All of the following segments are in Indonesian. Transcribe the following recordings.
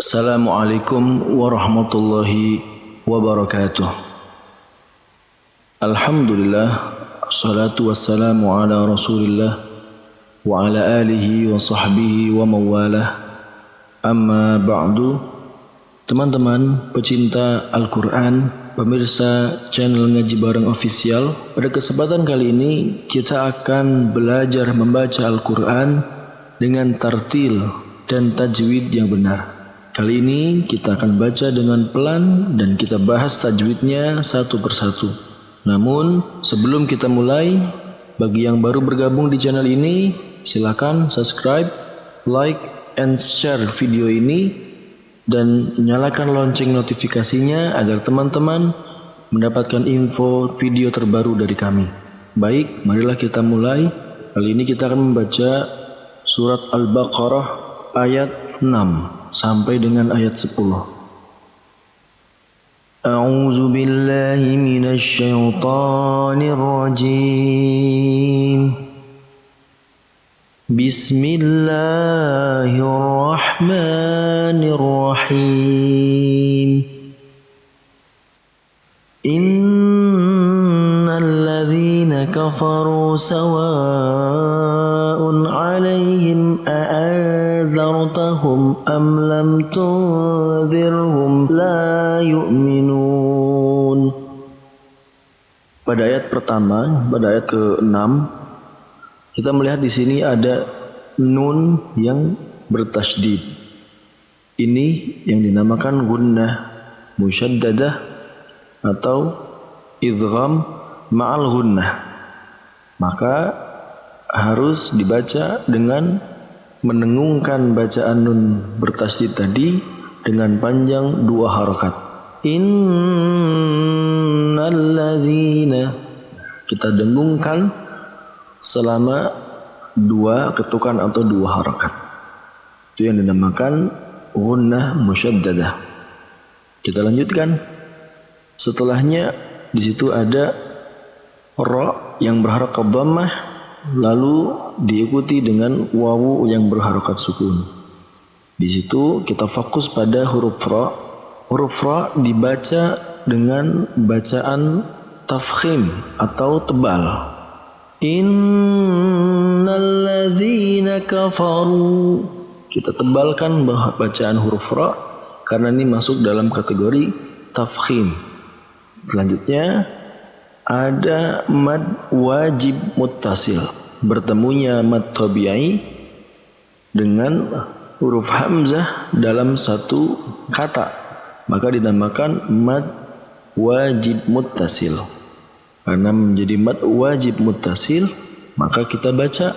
Assalamualaikum warahmatullahi wabarakatuh. Alhamdulillah, assalatu wassalamu ala rasulillah wa ala alihi wa sahbihi wa mawalah. Amma ba'du. Teman-teman pecinta Al-Quran, pemirsa channel Ngaji Bareng Official, pada kesempatan kali ini kita akan belajar membaca Al-Quran dengan tartil dan tajwid yang benar. Kali ini kita akan baca dengan pelan dan kita bahas tajwidnya satu persatu. Namun sebelum kita mulai, bagi yang baru bergabung di channel ini, silakan subscribe, like, and share video ini dan nyalakan lonceng notifikasinya agar teman-teman mendapatkan info video terbaru dari kami. Baik, marilah kita mulai. Kali ini kita akan membaca surat Al-Baqarah ayat 6 sampai dengan ayat 10. A'udzu billahi minasy syaithanir rajim. Bismillahirrahmanirrahim. Innal ladzina kafaru sawa'un 'alaihim a'adzartahum am lam tunzirhum la yu'minun. Pada ayat pertama, pada ayat ke-6, kita melihat di sini ada nun yang bertasydid. Ini yang dinamakan gunnah musyaddadah atau idgham ma'al gunnah. Maka harus dibaca dengan menengungkan bacaan nun bertasydid tadi dengan panjang 2 harokat. Innal ladzina, kita dengungkan selama 2 ketukan atau 2 harokat. Itu yang dinamakan gunnah musyaddadah. Kita lanjutkan. Setelahnya di situ ada ra yang berharokat dhammah, lalu diikuti dengan wawu yang berharokat sukun. Di situ kita fokus pada huruf ra. Huruf ra dibaca dengan bacaan tafkhim atau tebal. Innal ladzina kafaru. Kita tebalkan bacaan huruf ra karena ini masuk dalam kategori tafkhim. Selanjutnya ada mad wajib muttasil, bertemunya mad tabi'i dengan huruf hamzah dalam satu kata, maka dinamakan mad wajib muttasil. Karena menjadi mad wajib muttasil, maka kita baca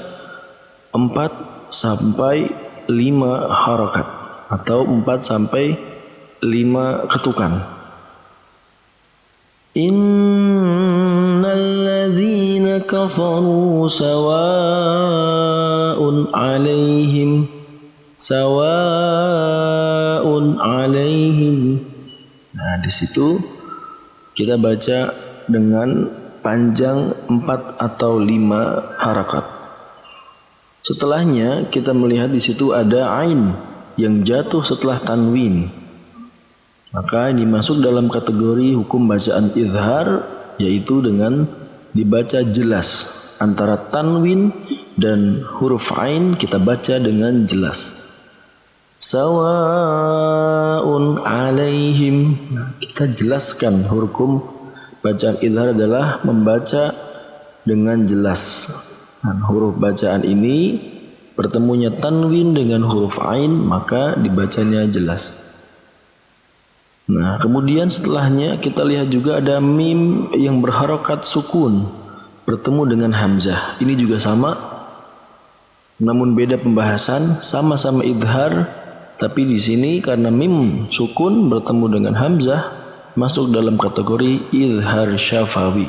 4 sampai 5 harakat atau 4 sampai 5 ketukan. Innal ladzina kafaru sawa'un 'alaihim sawa'un 'alaihim. Nah, di situ kita baca dengan panjang 4 atau 5 harakat. Setelahnya kita melihat di situ ada ain yang jatuh setelah tanwin. Maka ini masuk dalam kategori hukum bacaan izhar, yaitu dengan dibaca jelas. Antara tanwin dan huruf ain kita baca dengan jelas. Sawa'un 'alaihim. Kita jelaskan hukum bacaan izhar adalah membaca dengan jelas. Dan huruf bacaan ini bertemunya tanwin dengan huruf ain, maka dibacanya jelas. Nah, kemudian setelahnya kita lihat juga ada mim yang berharokat sukun bertemu dengan hamzah. Ini juga sama, namun beda pembahasan, sama-sama izhar, tapi di sini karena mim sukun bertemu dengan hamzah masuk dalam kategori izhar syafawi.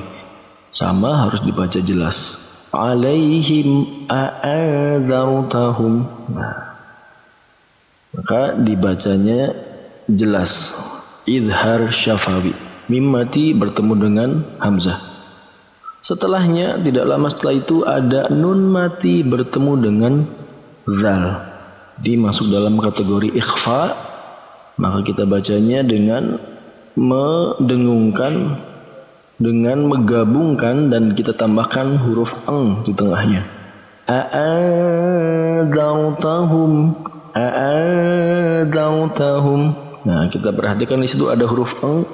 Sama, harus dibaca jelas. Alaihim a'adzartahum. Nah, maka dibacanya jelas. Izhar syafawi. Mim mati bertemu dengan hamzah. Setelahnya, tidak lama setelah itu ada nun mati bertemu dengan zal. Dia masuk dalam kategori ikhfa maka kita bacanya dengan mendengungkan, dengan menggabungkan dan kita tambahkan huruf eng di tengahnya. A'adzartahum. Nah, kita perhatikan di situ ada huruf eng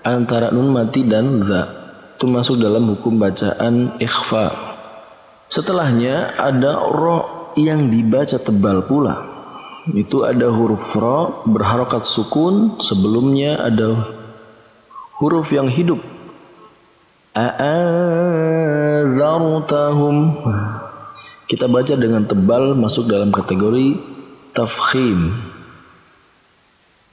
antara nun mati dan za. Itu masuk dalam hukum bacaan ikhfa. Setelahnya ada ro yang dibaca tebal pula. Itu ada huruf ro berharokat sukun, sebelumnya ada huruf yang hidup. A'adzartahum. Kita baca dengan tebal, masuk dalam kategori tafkhim.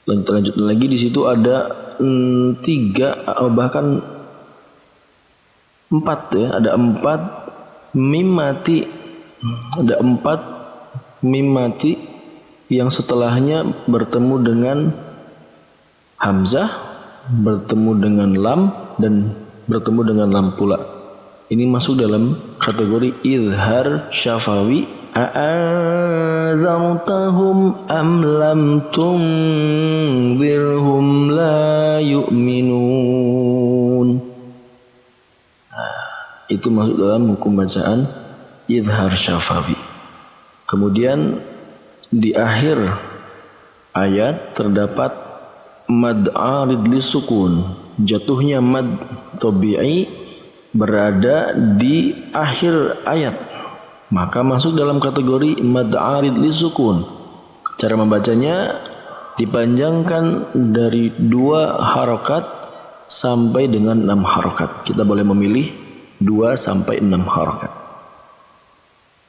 Dan lanjutkan lagi di situ ada 3 bahkan 4 ya, ada 4 mim mati. Ada 4 mim mati yang setelahnya bertemu dengan hamzah, bertemu dengan lam, dan bertemu dengan lam pula. Ini masuk dalam kategori izhar syafawi. A'adzartahum am lam tunzirhum la yu'minun. Itu masuk dalam hukum bacaan izhar syafawi. Kemudian di akhir ayat terdapat mad arid li sukun. Jatuhnya mad tabi'i berada di akhir ayat, maka masuk dalam kategori mad arid li sukun. Cara membacanya dipanjangkan dari 2 harokat sampai dengan 6 harokat. Kita boleh memilih 2 sampai 6 harokat.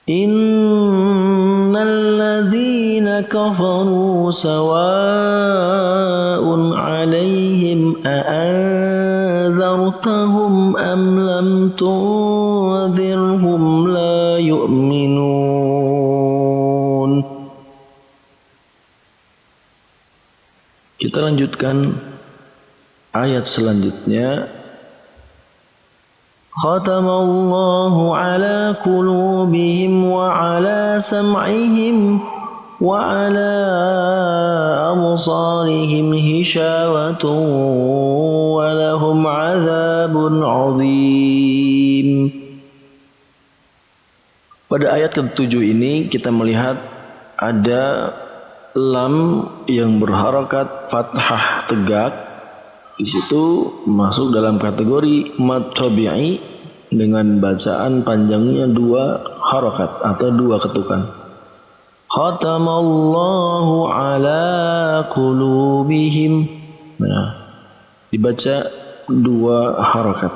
Innal ladzina kafaru sawa'un 'alaihim a'adzartahum am lam tunzirhum la yu'minun. Kita lanjutkan ayat selanjutnya. Khatamallahu ala qulubihim wa ala sam'ihim wa ala absarihim hishawatun wa lahum 'adzabun 'adzim. Pada ayat ke-7 ini kita melihat ada lam yang berharakat fathah tegak. Di situ masuk dalam kategori mad tabi'i dengan bacaan panjangnya 2 harakat atau 2 ketukan. Khatamallahu ala qulubihim. Nah, dibaca 2 harakat.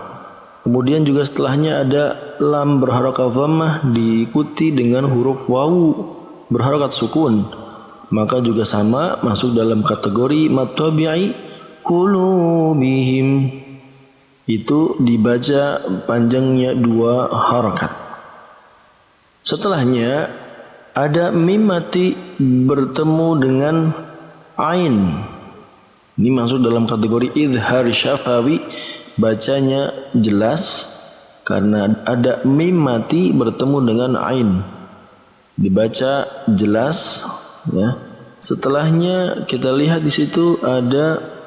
Kemudian juga setelahnya ada lam berharakat dhammah diikuti dengan huruf wawu berharakat sukun. Maka juga sama masuk dalam kategori mad tabi'i. Qulubihim itu dibaca panjangnya 2 harakat. Setelahnya ada mim mati bertemu dengan ain. Ini masuk dalam kategori izhar syafawi, bacanya jelas karena ada mim mati bertemu dengan ain. Dibaca jelas ya. Setelahnya kita lihat di situ ada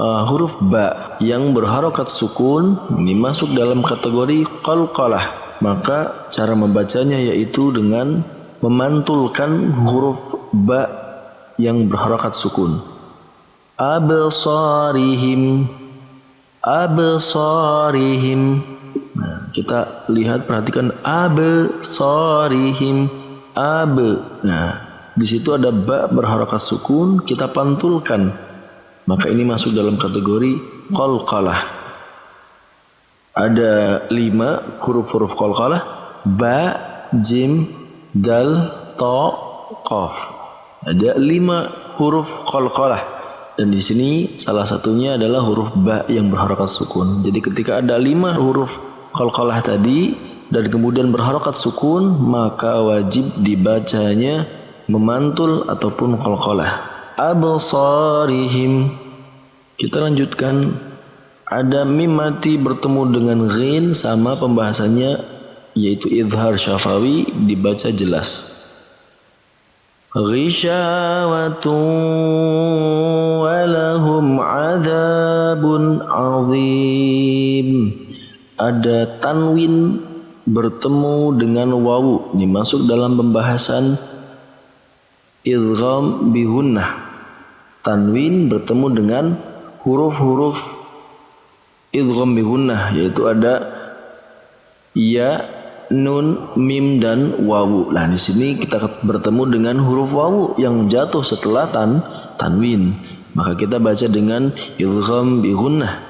huruf ba yang berharokat sukun. Ini masuk dalam kategori qalqalah. Maka cara membacanya yaitu dengan memantulkan huruf ba yang berharokat sukun. Absarihim. Nah, kita lihat, perhatikan absarihim. Nah, di situ ada ba berharokat sukun, kita pantulkan. Maka ini masuk dalam kategori qalqalah. Ada 5 huruf-huruf qalqalah: ba, jim, dal, ta, qaf. Ada 5 huruf qalqalah. Dan di sini salah satunya adalah huruf ba yang berharokat sukun. Jadi ketika ada 5 huruf qalqalah tadi dan kemudian berharokat sukun, maka wajib dibacanya memantul ataupun qalqalah. Absarihim. Kita lanjutkan. Ada mim mati bertemu dengan ghin, sama pembahasannya yaitu izhar syafawi, dibaca jelas. Ghishawatun ada tanwin bertemu dengan wawu. Ini masuk dalam pembahasan idgham bi gunnah. Tanwin bertemu dengan huruf-huruf idgham bi gunnah, yaitu ada ya, nun, mim dan wawu. Nah, di sini kita bertemu dengan huruf wawu yang jatuh setelah tanwin. Maka kita baca dengan idgham bi gunnah.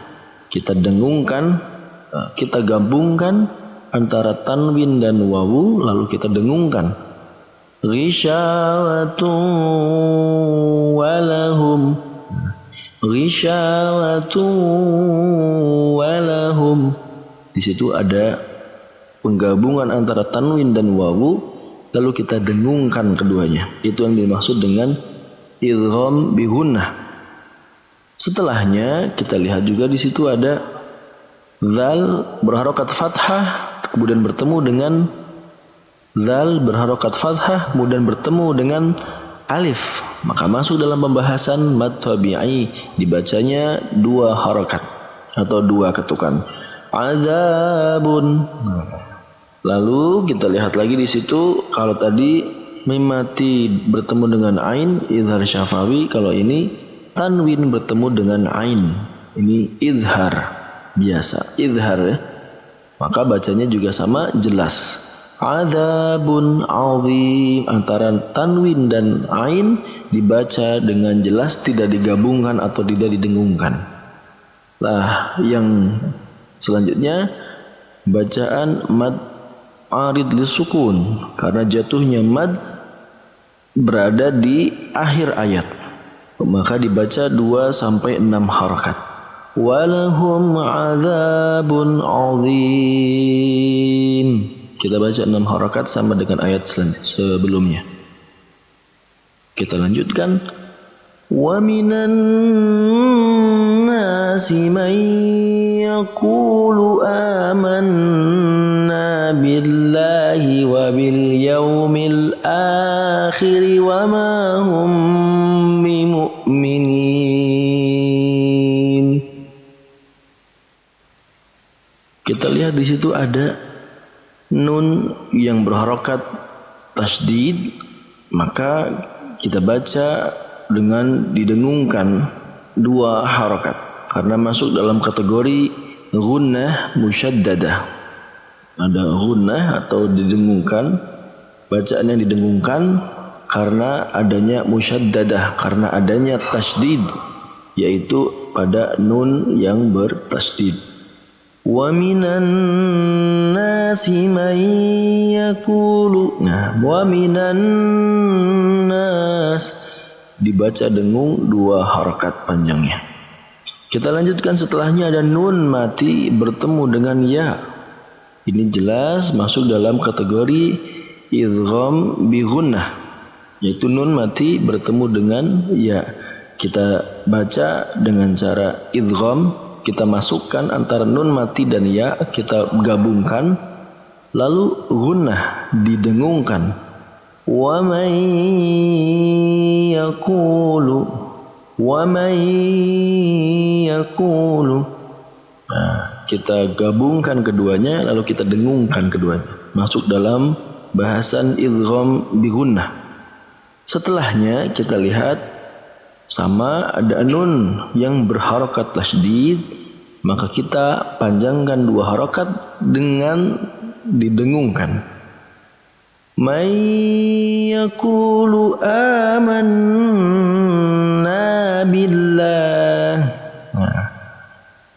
Kita dengungkan, kita gabungkan antara tanwin dan wawu, lalu kita dengungkan. Ghisyawatun walahum, ghisyawatun walahum. Di situ ada penggabungan antara tanwin dan wawu, lalu kita dengungkan keduanya. Itu yang dimaksud dengan idgham bi gunnah. Setelahnya kita lihat juga di situ ada zal berharokat fathah, kemudian bertemu dengan zal berharokat fathah, kemudian bertemu dengan alif. Maka masuk dalam pembahasan mad tabi'i, dibacanya dua harokat atau dua ketukan. Azabun. Lalu kita lihat lagi di situ, kalau tadi mim mati bertemu dengan ain, izhar syafawi. Kalau ini tanwin bertemu dengan ain, ini izhar biasa, izhar ya. Maka bacanya juga sama, jelas. Azabun azim, antara tanwin dan ain dibaca dengan jelas, tidak digabungkan atau tidak didengungkan. Nah, yang selanjutnya bacaan mad arid lisukun, karena jatuhnya mad berada di akhir ayat, maka dibaca 2 sampai 6 harakat. Walahum azabun azim. Kita baca 6 harakat sama dengan ayat sebelumnya. Kita lanjutkan. Wa minan nasi man yaqulu amanna billahi wa bil yaumil akhir wa ma hum bimu'minin. Kita lihat di situ ada nun yang berharokat tasdid, maka kita baca dengan didengungkan 2 harokat karena masuk dalam kategori gunnah musyaddadah. Ada gunnah atau didengungkan, bacaan yang didengungkan karena adanya musyaddadah, karena adanya tasdid, yaitu pada nun yang bertasdid. Wa minan nasi man yaqulu. Nah, wa minan nas dibaca dengung 2 harakat panjangnya. Kita lanjutkan, setelahnya ada nun mati bertemu dengan ya. Ini jelas masuk dalam kategori idgham bi gunnah, yaitu nun mati bertemu dengan ya. Kita baca dengan cara idgham, kita masukkan antara nun mati dan ya, kita gabungkan, lalu gunnah didengungkan. Wa man yaqulu, wa man yaqulu. Nah, kita gabungkan keduanya, lalu kita dengungkan keduanya, masuk dalam bahasan idgham bi gunnah. Setelahnya kita lihat sama ada nun yang berharokat tasdid, maka kita panjangkan 2 harokat dengan didengungkan. May yaqulu amanna billah. Nah,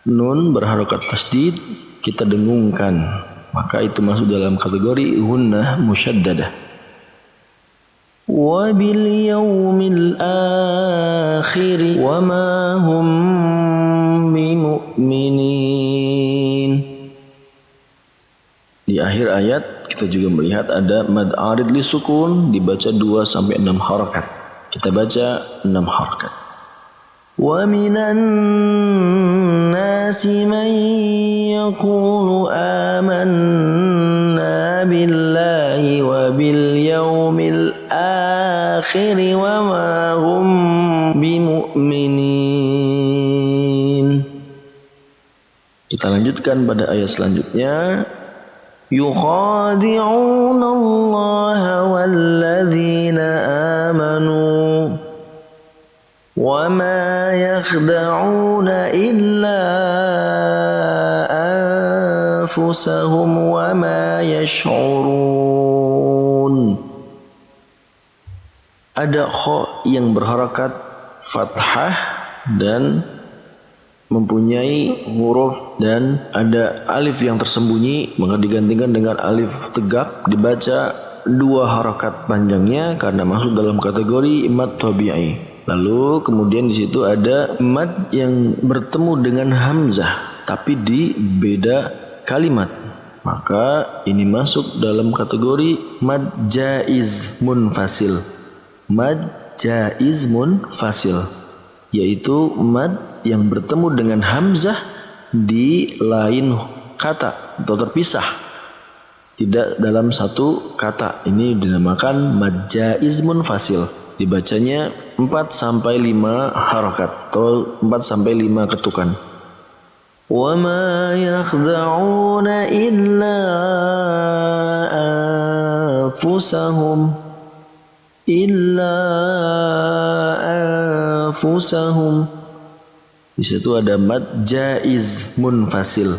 nun berharokat tasdid kita dengungkan, maka itu masuk dalam kategori gunnah musyaddadah. Wa bil yaumil akhir wa ma hum bimu'minin. Di akhir ayat kita juga melihat ada mad arid li sukun, dibaca 2 sampai 6 harakat. Kita baca 6 harakat. Wa minan nasi man yaqulu amanna billahi wa bil yaumil akhir wa ma hum bimu'minin. Kita Kita lanjutkan pada ayat selanjutnya. Yukhadi'una Allah walladzina amanu wa ma yakhda'una illa anfusahum wa ma yash'urun. Ada kha yang berharakat fathah dan mempunyai huruf, dan ada alif yang tersembunyi maka digantikan dengan alif tegak, dibaca dua harakat panjangnya karena masuk dalam kategori mad tabi'i. Lalu kemudian di situ ada mad yang bertemu dengan hamzah tapi di beda kalimat, maka ini masuk dalam kategori mad jaiz munfasil. Mad jaiz munfasil yaitu mad yang bertemu dengan hamzah di lain kata atau terpisah, tidak dalam satu kata. Ini dinamakan mad jaiz munfasil. Dibacanya 4 sampai 5 harakat atau 4 sampai 5 ketukan. Wa ma yakhda'una illa anfusahum Di situ ada mad jaiz munfasil.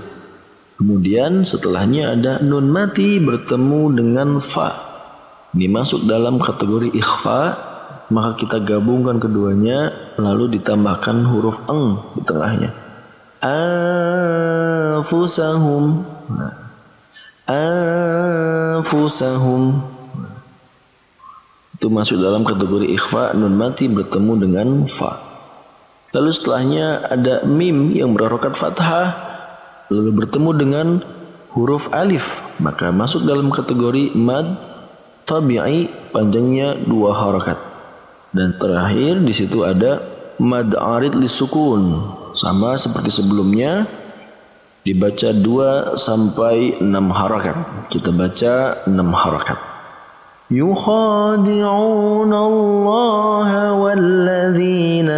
Kemudian setelahnya ada nun mati bertemu dengan fa. Ini masuk dalam kategori ikhfa, maka kita gabungkan keduanya lalu ditambahkan huruf eng di tengahnya. Anfusahum. Itu masuk dalam kategori ikhfa, nun mati bertemu dengan fa. Lalu setelahnya ada mim yang berharakat fathah lalu bertemu dengan huruf alif, maka masuk dalam kategori mad tabi'i panjangnya 2 harakat. Dan terakhir di situ ada mad arid lisukun, sama seperti sebelumnya dibaca 2 sampai 6 harakat. Kita baca 6 harakat. يخادعون الله والذين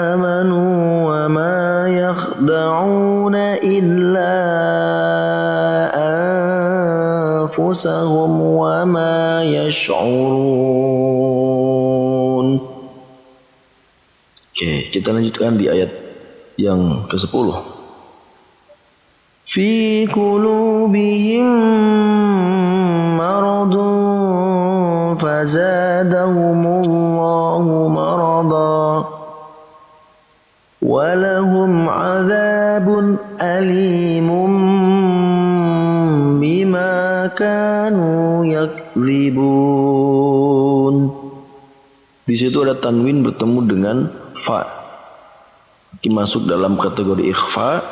آمنوا وما يخدعون إلا أنفسهم وما يشعرون. Oke, kita lanjutkan di ayat yang ke-10. Fi qulubihim maradun فزادهم الله مرضا ولهم عذاب أليم بما كانوا يكذبون. Di situ ada tanwin bertemu dengan fa. Masuk dalam kategori ikhfa,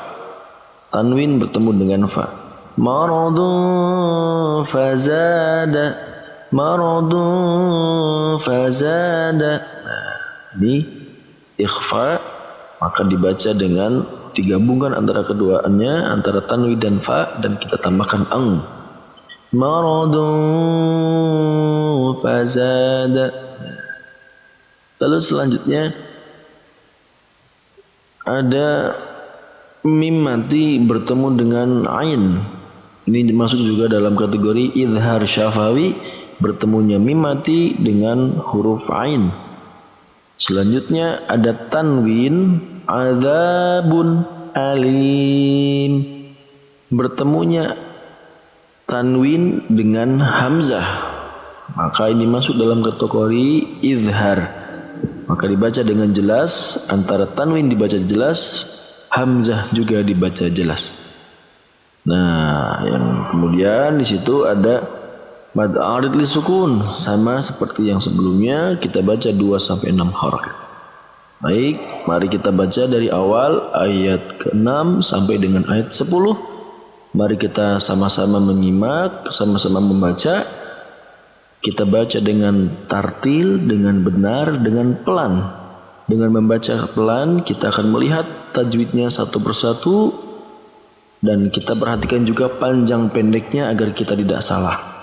tanwin bertemu dengan fa. Maradun fazada maradun fazada. Ini ikhfa, maka dibaca dengan digabungkan antara keduanya, antara tanwin dan fa, dan kita tambahkan ang. Maradun fazada. Lalu selanjutnya ada mim mati bertemu dengan ain. Ini masuk juga dalam kategori izhar syafawi, bertemunya mim mati dengan huruf ain. Selanjutnya ada tanwin azabun alim, bertemunya tanwin dengan hamzah, maka ini masuk dalam kategori izhar, maka dibaca dengan jelas. Antara tanwin dibaca jelas, hamzah juga dibaca jelas. Nah, yang kemudian di situ ada mad arid lisukun, sama seperti yang sebelumnya kita baca 2 sampai 6 harakat. Baik, mari kita baca dari awal ayat ke-6 sampai dengan ayat 10. Mari kita sama-sama menyimak, sama-sama membaca. Kita baca dengan tartil, dengan benar, dengan pelan. Dengan membaca pelan, kita akan melihat tajwidnya satu persatu, dan kita perhatikan juga panjang pendeknya agar kita tidak salah.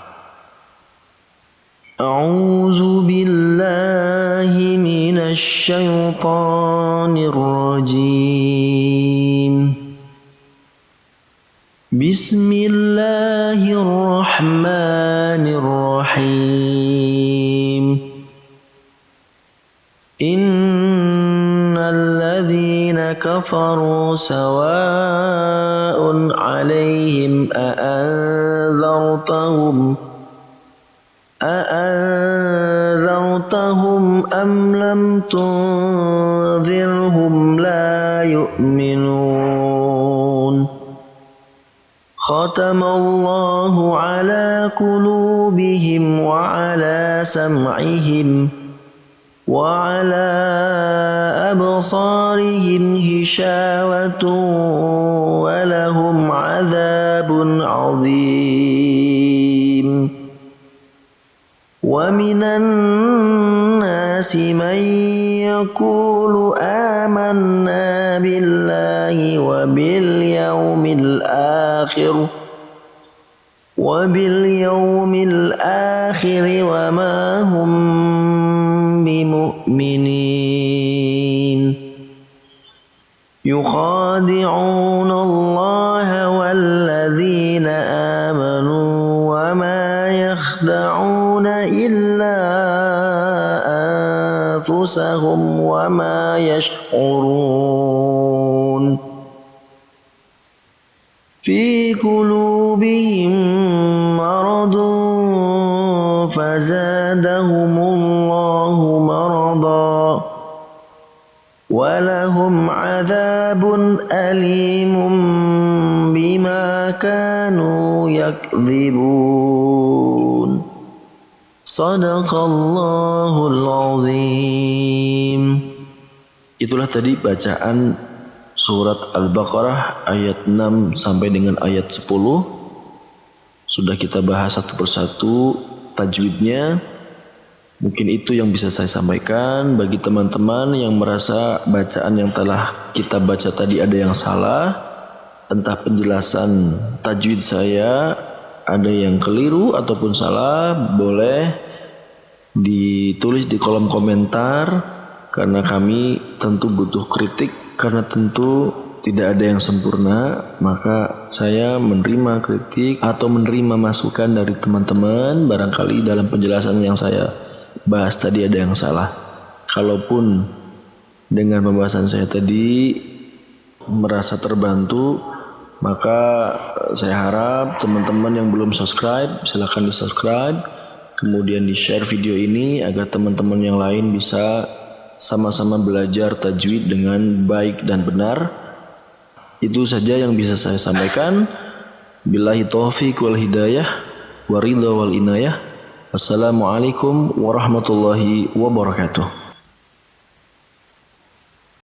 A'udzu billahi minasy syaithanir rajim. Bismillahirrahmanirrahim. Innal ladzina kafaru sawa'un 'alaihim أأنذرتهم أم لم تنذرهم لا يؤمنون ختم الله على قلوبهم وعلى سمعهم وعلى أبصارهم غشاوة ولهم عذاب عظيم ومن الناس من يقول آمنا بالله وباليوم الآخر وما هم بمؤمنين يخادعون الله والذين آمنوا وما يخدعون إلا أنفسهم وما يشعرون في قلوبهم مرض فزادهم الله مرضا ولهم عذاب أليم بما كانوا يكذبون Sadaqallahul azim. Itulah tadi bacaan surat Al-Baqarah ayat 6 sampai dengan ayat 10. Sudah kita bahas satu persatu tajwidnya. Mungkin itu yang bisa saya sampaikan bagi teman-teman yang merasa bacaan yang telah kita baca tadi ada yang salah, entah penjelasan tajwid saya ada yang keliru ataupun salah, boleh ditulis di kolom komentar, karena kami tentu butuh kritik, karena tentu tidak ada yang sempurna. Maka saya menerima kritik atau menerima masukan dari teman-teman, barangkali dalam penjelasan yang saya bahas tadi ada yang salah. Kalaupun dengan pembahasan saya tadi merasa terbantu, maka saya harap teman-teman yang belum subscribe silakan di subscribe, kemudian di share video ini agar teman-teman yang lain bisa sama-sama belajar tajwid dengan baik dan benar. Itu saja yang bisa saya sampaikan. Billahi taufiq wal hidayah wa ridha wal inayah. Assalamualaikum warahmatullahi wabarakatuh.